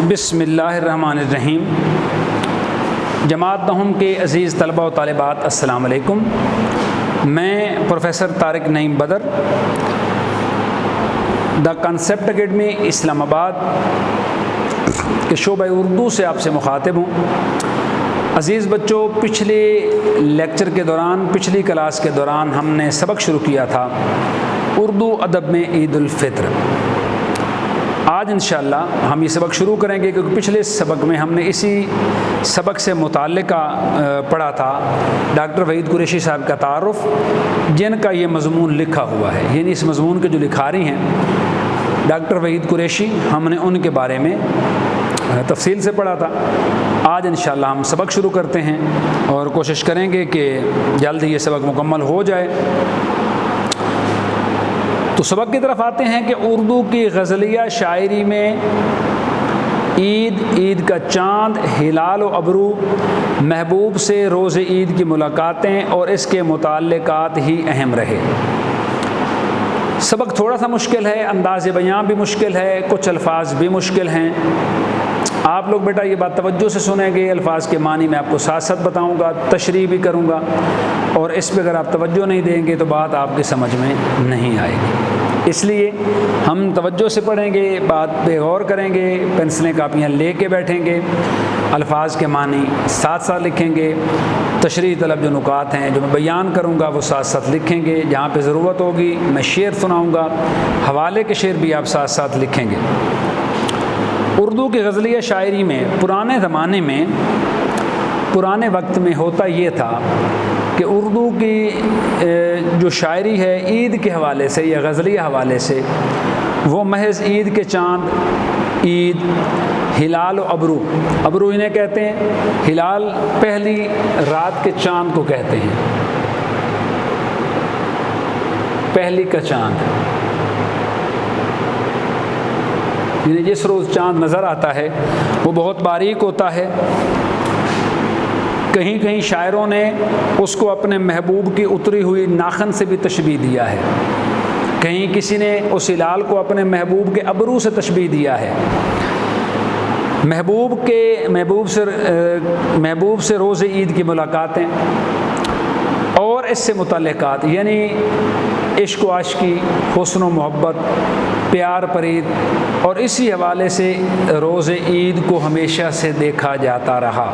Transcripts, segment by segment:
بسم اللہ الرحمن الرحیم۔ جماعت نہم کے عزیز طلبہ و طالبات السلام علیکم۔ میں professor Tariq Naeem Badar the concept academy Islamabad کے شعبہ اردو سے آپ سے مخاطب ہوں۔ عزیز بچوں، پچھلے لیکچر کے دوران، پچھلی کلاس کے دوران ہم نے سبق شروع کیا تھا اردو ادب میں عید الفطر۔ آج انشاءاللہ ہم یہ سبق شروع کریں گے کیونکہ پچھلے سبق میں ہم نے اسی سبق سے متعلقہ پڑھا تھا ڈاکٹر وحید قریشی صاحب کا تعارف، جن کا یہ مضمون لکھا ہوا ہے، یعنی اس مضمون کے جو لکھاری ہیں ڈاکٹر وحید قریشی، ہم نے ان کے بارے میں تفصیل سے پڑھا تھا۔ آج انشاءاللہ ہم سبق شروع کرتے ہیں اور کوشش کریں گے کہ جلد یہ سبق مکمل ہو جائے۔ تو سبق کی طرف آتے ہیں کہ اردو کی غزلیہ شاعری میں عید کا چاند، ہلال و ابرو، محبوب سے روز عید کی ملاقاتیں اور اس کے متعلقات ہی اہم رہے۔ سبق تھوڑا سا مشکل ہے، انداز بیاں بھی مشکل ہے، کچھ الفاظ بھی مشکل ہیں۔ آپ لوگ بیٹا یہ بات توجہ سے سنیں گے، الفاظ کے معنی میں آپ کو ساتھ ساتھ بتاؤں گا، تشریح بھی کروں گا، اور اس پہ اگر آپ توجہ نہیں دیں گے تو بات آپ کی سمجھ میں نہیں آئے گی۔ اس لیے ہم توجہ سے پڑھیں گے، بات پہ غور کریں گے، پنسلیں کاپیاں لے کے بیٹھیں گے، الفاظ کے معنی ساتھ ساتھ لکھیں گے، تشریح طلب جو نکات ہیں جو میں بیان کروں گا وہ ساتھ ساتھ لکھیں گے، جہاں پہ ضرورت ہوگی میں شعر سناؤں گا، حوالے کے شعر بھی آپ ساتھ ساتھ لکھیں گے۔ اردو کی غزلیہ شاعری میں پرانے زمانے میں، پرانے وقت میں ہوتا یہ تھا کہ اردو کی جو شاعری ہے عید کے حوالے سے یا غزلیہ حوالے سے، وہ محض عید کے چاند، عید، ہلال و ابرو، ابرو انہیں کہتے ہیں، ہلال پہلی رات کے چاند کو کہتے ہیں، پہلی کا چاند، یعنی جس روز چاند نظر آتا ہے وہ بہت باریک ہوتا ہے۔ کہیں کہیں شاعروں نے اس کو اپنے محبوب کی اتری ہوئی ناخن سے بھی تشبیہ دیا ہے، کہیں کسی نے اس ہلال کو اپنے محبوب کے ابرو سے تشبیہ دیا ہے۔ محبوب سے روز عید کی ملاقاتیں اور اس سے متعلقات، یعنی عشق و عاشقی، حسن و محبت، پیار پرید، اور اسی حوالے سے روز عید کو ہمیشہ سے دیکھا جاتا رہا،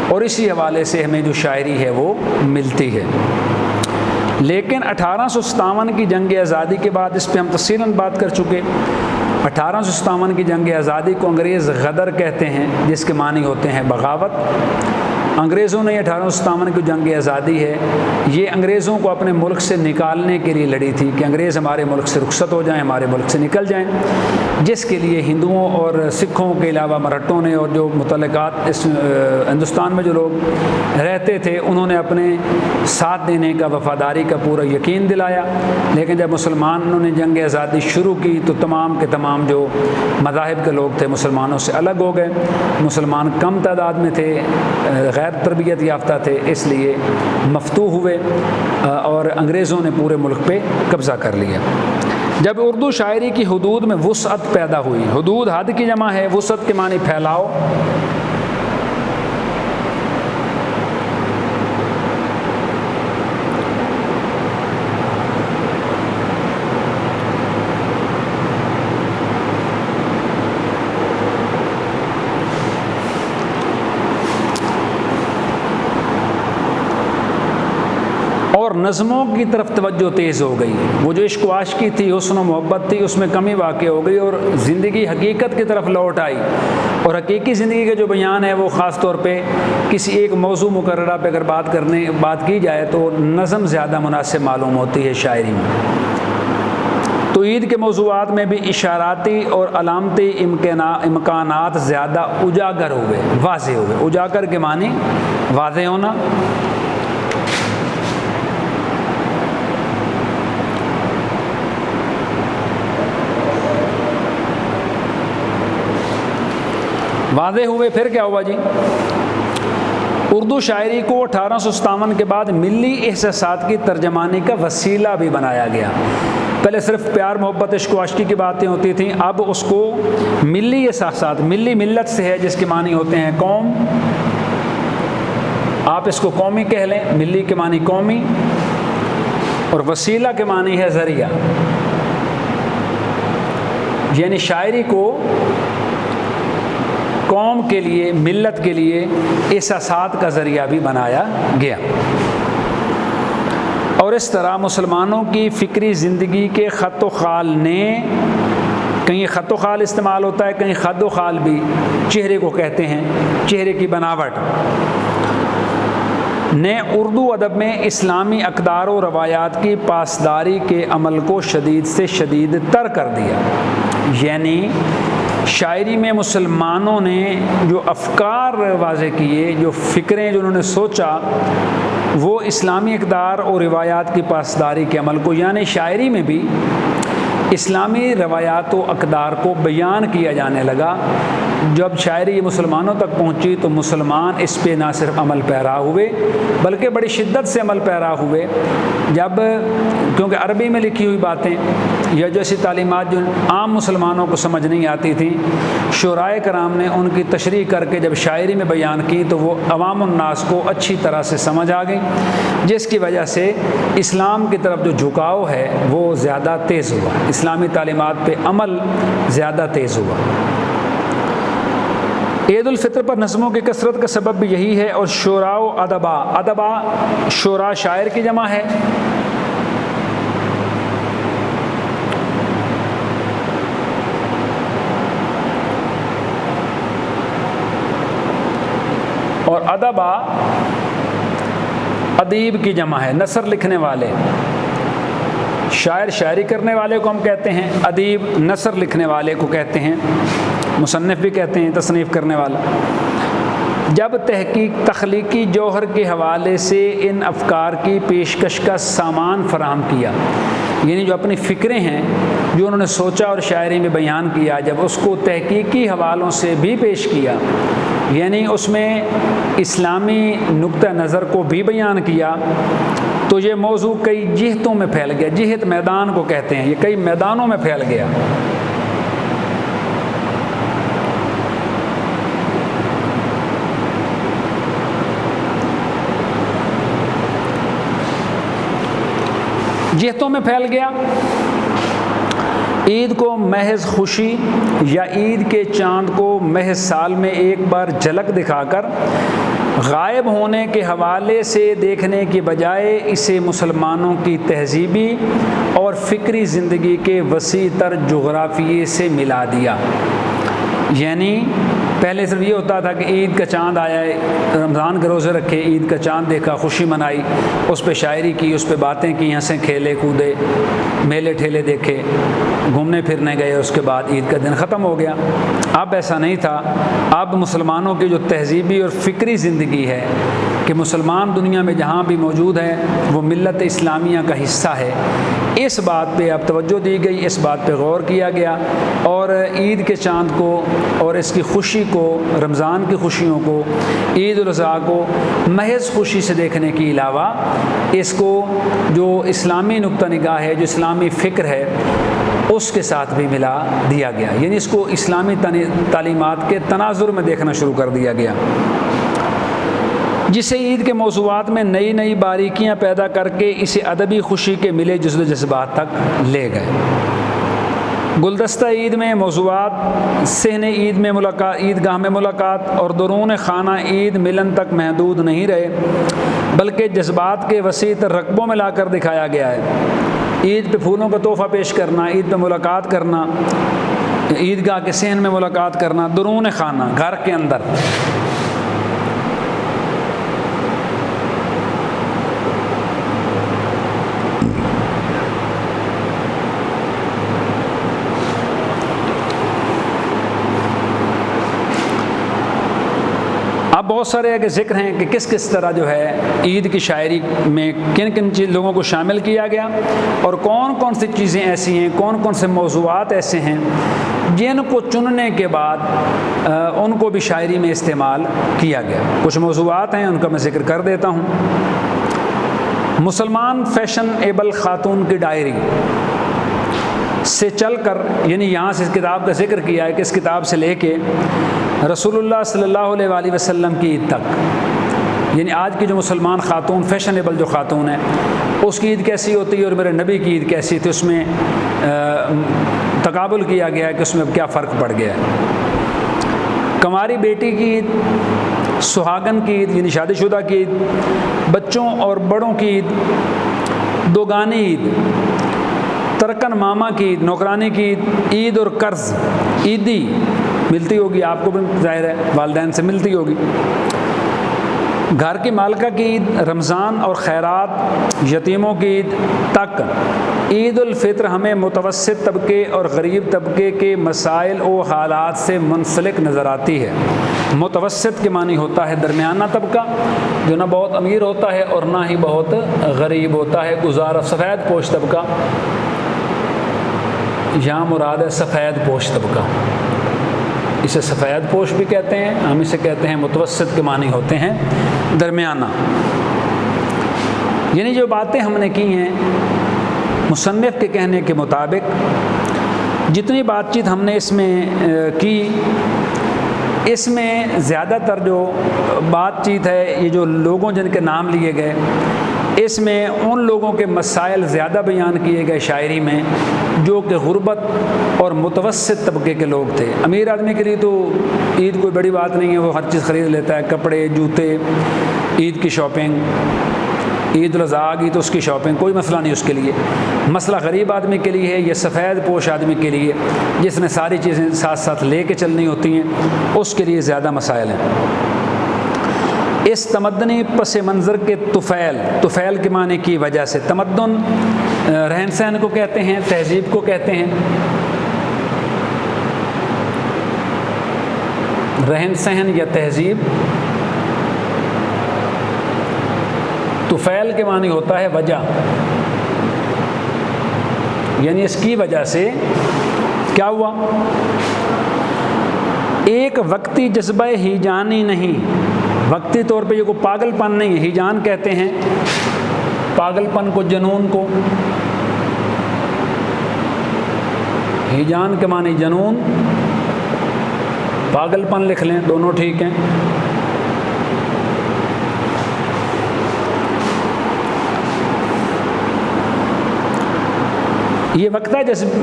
اور اسی حوالے سے ہمیں جو شاعری ہے وہ ملتی ہے۔ لیکن 1857 کی جنگ آزادی کے بعد اس پہ ہم تفصیلاً بات کر چکے۔ 1857 کی جنگ آزادی کو انگریز غدر کہتے ہیں، جس کے معنی ہوتے ہیں بغاوت۔ انگریزوں نے 1857 کی جنگ آزادی ہے، یہ انگریزوں کو اپنے ملک سے نکالنے کے لیے لڑی تھی کہ انگریز ہمارے ملک سے رخصت ہو جائیں، ہمارے ملک سے نکل جائیں، جس کے لیے ہندوؤں اور سکھوں کے علاوہ مراٹھوں نے اور جو متعلقات اس ہندوستان میں جو لوگ رہتے تھے انہوں نے اپنے ساتھ دینے کا، وفاداری کا پورا یقین دلایا۔ لیکن جب مسلمانوں نے جنگ آزادی شروع کی تو تمام کے تمام جو مذاہب کے لوگ تھے مسلمانوں سے الگ ہو گئے، مسلمان کم تعداد میں تھے، غیر تربیت یافتہ تھے، اس لیے مفتوح ہوئے اور انگریزوں نے پورے ملک پہ قبضہ کر لیا۔ جب اردو شاعری کی حدود میں وسعت پیدا ہوئی، حدود حد کی جمع ہے، وسعت کے معنی پھیلاؤ، اور نظموں کی طرف توجہ تیز ہو گئی، وہ جو عشق و عاشقی تھی، حسن و محبت تھی، اس میں کمی واقع ہو گئی اور زندگی حقیقت کی طرف لوٹ آئی، اور حقیقی زندگی کا جو بیان ہے وہ خاص طور پہ کسی ایک موضوع مقررہ پہ اگر بات کی جائے تو نظم زیادہ مناسب معلوم ہوتی ہے شاعری میں۔ تو عید کے موضوعات میں بھی اشاراتی اور علامتی امکانات زیادہ اجاگر ہوئے، واضح ہوئے۔ اجاگر کے معنی واضح ہونا، واضح ہوئے۔ پھر کیا ہوا جی؟ اردو شاعری کو 1857 کے بعد ملی احساسات کی ترجمانی کا وسیلہ بھی بنایا گیا۔ پہلے صرف پیار محبت عشق و عاشقی کی باتیں ہوتی تھیں، اب اس کو ملی احساسات، ملی ملت سے ہے جس کے معنی ہوتے ہیں قوم، آپ اس کو قومی کہہ لیں، ملی کے معنی قومی، اور وسیلہ کے معنی ہے ذریعہ، یعنی شاعری کو قوم کے لیے، ملت کے لیے احساسات کا ذریعہ بھی بنایا گیا۔ اور اس طرح مسلمانوں کی فکری زندگی کے خط و خال نے، کہیں خط و خال استعمال ہوتا ہے، کہیں خد و خال بھی چہرے کو کہتے ہیں، چہرے کی بناوٹ نے اردو ادب میں اسلامی اقدار و روایات کی پاسداری کے عمل کو شدید سے شدید تر کر دیا۔ یعنی شاعری میں مسلمانوں نے جو افکار واضح کیے، جو فکریں جو انہوں نے سوچا، وہ اسلامی اقدار اور روایات کی پاسداری کے عمل کو، یعنی شاعری میں بھی اسلامی روایات و اقدار کو بیان کیا جانے لگا۔ جب شاعری مسلمانوں تک پہنچی تو مسلمان اس پہ نہ صرف عمل پیرا ہوئے بلکہ بڑی شدت سے عمل پیرا ہوئے، جب کیونکہ عربی میں لکھی ہوئی باتیں یا جیسی تعلیمات جو عام مسلمانوں کو سمجھ نہیں آتی تھیں، شعراء کرام نے ان کی تشریح کر کے جب شاعری میں بیان کی تو وہ عوام الناس کو اچھی طرح سے سمجھ آ گئی، جس کی وجہ سے اسلام کی طرف جو جھکاؤ ہے وہ زیادہ تیز ہوا، اسلامی تعلیمات پہ عمل زیادہ تیز ہوا۔ عید الفطر پر نظموں کی کثرت کا سبب بھی یہی ہے۔ اور شعراء و ادبا، ادبا شعراء شاعر کی جمع ہے، اور ادبا ادیب کی جمع ہے، نثر لکھنے والے، شاعر شاعری کرنے والے کو ہم کہتے ہیں، ادیب نثر لکھنے والے کو کہتے ہیں، مصنف بھی کہتے ہیں، تصنیف کرنے والا۔ جب تحقیق تخلیقی جوہر کے حوالے سے ان افکار کی پیشکش کا سامان فراہم کیا، یعنی جو اپنی فکریں ہیں جو انہوں نے سوچا اور شاعری میں بیان کیا، جب اس کو تحقیقی حوالوں سے بھی پیش کیا، یعنی اس میں اسلامی نقطہ نظر کو بھی بیان کیا، تو یہ موضوع کئی جہتوں میں پھیل گیا۔ جہت میدان کو کہتے ہیں، یہ کئی میدانوں میں پھیل گیا۔ جہتوں میں پھیل گیا۔ عید کو محض خوشی یا عید کے چاند کو محض سال میں ایک بار جھلک دکھا کر غائب ہونے کے حوالے سے دیکھنے کی بجائے اسے مسلمانوں کی تہذیبی اور فکری زندگی کے وسیع تر جغرافیے سے ملا دیا۔ یعنی پہلے صرف یہ ہوتا تھا کہ عید کا چاند آیا ہے، رمضان کے روزے رکھے، عید کا چاند دیکھا، خوشی منائی، اس پہ شاعری کی، اس پہ باتیں کی، ہنسے کھیلے کودے، میلے ٹھیلے دیکھے، گھومنے پھرنے گئے، اس کے بعد عید کا دن ختم ہو گیا۔ اب ایسا نہیں تھا، اب مسلمانوں کی جو تہذیبی اور فکری زندگی ہے کہ مسلمان دنیا میں جہاں بھی موجود ہے وہ ملت اسلامیہ کا حصہ ہے، اس بات پہ اب توجہ دی گئی، اس بات پہ غور کیا گیا، اور عید کے چاند کو اور اس کی خوشی کو، رمضان کی خوشیوں کو، عید الاضحیٰ کو محض خوشی سے دیکھنے کے علاوہ اس کو جو اسلامی نقطہ نگاہ ہے، جو اسلامی فکر ہے، اس کے ساتھ بھی ملا دیا گیا، یعنی اس کو اسلامی تعلیمات کے تناظر میں دیکھنا شروع کر دیا گیا، جسے عید کے موضوعات میں نئی نئی باریکیاں پیدا کر کے اسے ادبی خوشی کے ملے جزو جذبات تک لے گئے۔ گلدستہ عید میں موضوعات صحن عید میں ملاقات، عیدگاہ میں ملاقات اور درون خانہ عید ملن تک محدود نہیں رہے، بلکہ جذبات کے وسیع تر رقبوں میں لا کر دکھایا گیا ہے۔ عید پہ پھولوں کا تحفہ پیش کرنا، عید پہ ملاقات کرنا، عیدگاہ کے صحن میں ملاقات کرنا، درون خانہ گھر کے اندر، اب بہت سارے ذکر ہیں کہ کس کس طرح جو ہے عید کی شاعری میں کن کن لوگوں کو شامل کیا گیا، اور کون کون سی چیزیں ایسی ہیں، کون کون سے موضوعات ایسے ہیں جن کو چننے کے بعد ان کو بھی شاعری میں استعمال کیا گیا۔ کچھ موضوعات ہیں، ان کا میں ذکر کر دیتا ہوں۔ مسلمان فیشن ایبل خاتون کی ڈائری، سے چل کر، یعنی یہاں سے اس کتاب کا ذکر کیا ہے کہ اس کتاب سے لے کے رسول اللہ صلی اللہ علیہ وآلہ وسلم کی عید تک، یعنی آج کی جو مسلمان خاتون، فیشنیبل جو خاتون ہیں، اس کی عید کیسی ہوتی ہے اور میرے نبی کی عید کیسی تھی، اس میں تقابل کیا گیا ہے کہ اس میں اب کیا فرق پڑ گیا ہے۔ کنواری بیٹی کی عید، سہاگن کی عید یعنی شادی شدہ کی عید، بچوں اور بڑوں کی عید، دوگانی عید، ترکن ماما کی عید، نوکرانی کی عید، عید اور قرض، عیدی ملتی ہوگی آپ کو بھی، ظاہر ہے والدین سے ملتی ہوگی، گھر کی مالکہ کی عید، رمضان اور خیرات، یتیموں کی عید تک عید الفطر ہمیں متوسط طبقے اور غریب طبقے کے مسائل و حالات سے منسلک نظر آتی ہے۔ متوسط کے معنی ہوتا ہے درمیانہ طبقہ، جو نہ بہت امیر ہوتا ہے اور نہ ہی بہت غریب ہوتا ہے، گزارا سفید پوش طبقہ، یہاں مراد ہے سفید پوش طبقہ، اسے سفید پوش بھی کہتے ہیں، ہم اسے کہتے ہیں متوسط کے معنی ہوتے ہیں درمیانہ۔ یعنی جو باتیں ہم نے کی ہیں مصنف کے کہنے کے مطابق، جتنی بات چیت ہم نے اس میں کی، اس میں زیادہ تر جو بات چیت ہے، یہ جو لوگوں جن کے نام لیے گئے، اس میں ان لوگوں کے مسائل زیادہ بیان کیے گئے شاعری میں جو کہ غربت اور متوسط طبقے کے لوگ تھے۔ امیر آدمی کے لیے تو عید کوئی بڑی بات نہیں ہے، وہ ہر چیز خرید لیتا ہے، کپڑے، جوتے، عید کی شاپنگ، عید الاضحیٰ آ گئی تو اس کی شاپنگ، کوئی مسئلہ نہیں اس کے لیے۔ مسئلہ غریب آدمی کے لیے ہے، یہ سفید پوش آدمی کے لیے جس نے ساری چیزیں ساتھ ساتھ لے کے چلنی ہوتی ہیں، اس کے لیے زیادہ مسائل ہیں۔ اس تمدنی پس منظر کے طفیل کے معنی کی وجہ سے، تمدن رہن سہن کو کہتے ہیں، تہذیب کو کہتے ہیں، رہن سہن یا تہذیب، طفیل کے معنی ہوتا ہے وجہ، یعنی اس کی وجہ سے کیا ہوا؟ ایک وقتی جذبہ ہیجانی نہیں، وقتی طور پہ یہ کوئی پاگل پن نہیں ہے، ہیجان کہتے ہیں پاگل پن کو، جنون کو، ہیجان کے معنی جنون، پاگل پن لکھ لیں، دونوں ٹھیک ہیں۔ یہ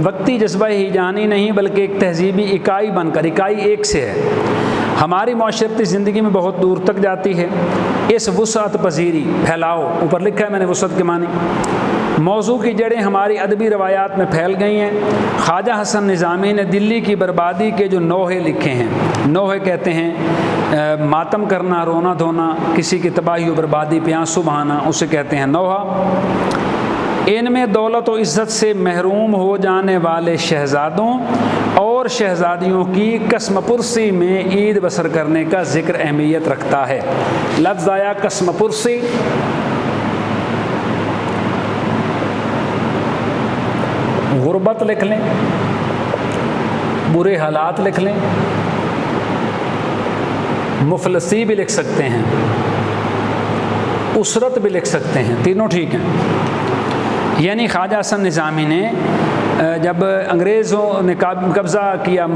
وقتی جذبہ ہیجانی نہیں بلکہ ایک تہذیبی اکائی بن کر، اکائی ایک سے ہے، ہماری معاشرتی زندگی میں بہت دور تک جاتی ہے۔ اس وسعت پذیری، پھیلاؤ، اوپر لکھا ہے میں نے وسعت کے معنی، موضوع کی جڑیں ہماری ادبی روایات میں پھیل گئی ہیں۔ خواجہ حسن نظامی نے دلی کی بربادی کے جو نوحے لکھے ہیں، نوحے کہتے ہیں ماتم کرنا، رونا دھونا، کسی کی تباہی و بربادی پہ آنسو بہانا، اسے کہتے ہیں نوحہ۔ ان میں دولت و عزت سے محروم ہو جانے والے شہزادوں اور شہزادیوں کی قسم پرسی میں عید بسر کرنے کا ذکر اہمیت رکھتا ہے۔ لفظ آیا قسم پرسی، غربت لکھ لیں، برے حالات لکھ لیں، مفلسی بھی لکھ سکتے ہیں، اسرت بھی لکھ سکتے ہیں، تینوں ٹھیک ہیں۔ یعنی خواجہ حسن نظامی نے جب انگریزوں نے قبضہ کیا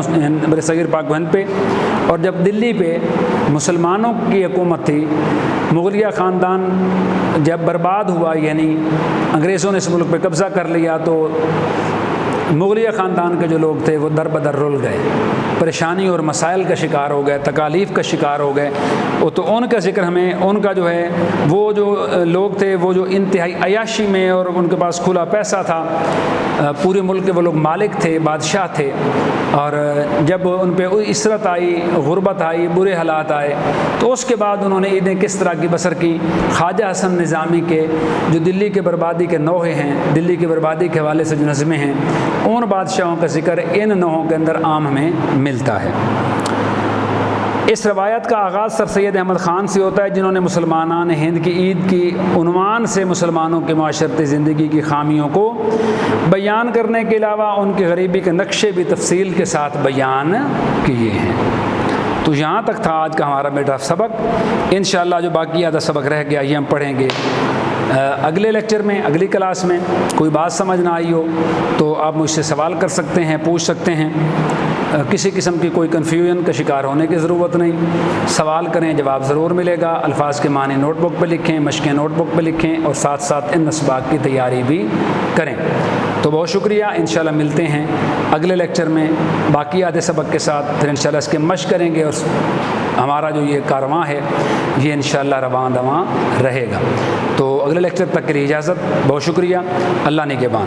برصغیر پاک و ہند پہ، اور جب دلی پہ مسلمانوں کی حکومت تھی، مغلیہ خاندان جب برباد ہوا، یعنی انگریزوں نے اس ملک پہ قبضہ کر لیا، تو مغلیہ خاندان کے جو لوگ تھے وہ در بدر رل گئے، پریشانی اور مسائل کا شکار ہو گئے، تکالیف کا شکار ہو گئے۔ تو ان کا ذکر ہمیں، ان کا جو ہے وہ جو لوگ تھے وہ جو انتہائی عیاشی میں، اور ان کے پاس کھلا پیسہ تھا، پورے ملک کے وہ لوگ مالک تھے، بادشاہ تھے، اور جب ان پہ عسرت آئی، غربت آئی، برے حالات آئے، تو اس کے بعد انہوں نے عیدیں کس طرح کی بسر کی۔ خواجہ حسن نظامی کے جو دلی کے بربادی کے نوحے ہیں، دلی کی بربادی کے حوالے سے جو نظمیں ہیں، ان بادشاہوں کا ذکر ان نوحوں کے اندر عام ہمیں ملتا ہے۔ اس روایت کا آغاز سر سید احمد خان سے ہوتا ہے، جنہوں نے مسلمانان ہند کی عید کی عنوان سے مسلمانوں کے معاشرتی زندگی کی خامیوں کو بیان کرنے کے علاوہ ان کی غریبی کے نقشے بھی تفصیل کے ساتھ بیان کیے ہیں۔ تو یہاں تک تھا آج کا ہمارا میٹا سبق۔ انشاءاللہ جو باقی آدھا سبق رہ گیا یہ ہم پڑھیں گے اگلے لیکچر میں اگلی کلاس میں کوئی بات سمجھ نہ آئی ہو تو آپ مجھ سے سوال کر سکتے ہیں، پوچھ سکتے ہیں۔ کسی قسم کی کوئی کنفیوژن کا شکار ہونے کی ضرورت نہیں، سوال کریں جواب ضرور ملے گا۔ الفاظ کے معنی نوٹ بک پہ لکھیں، مشقیں نوٹ بک پہ لکھیں، اور ساتھ ساتھ ان اسباق کی تیاری بھی کریں۔ تو بہت شکریہ، انشاءاللہ ملتے ہیں اگلے لیکچر میں باقی آدھے سبق کے ساتھ، پھر انشاءاللہ اس کے مشق کریں گے اور ہمارا جو یہ کارواں ہے یہ انشاءاللہ رواں دواں رہے گا۔ تو اگلے لیکچر تک کے لیے اجازت، بہت شکریہ، اللہ نگہبان۔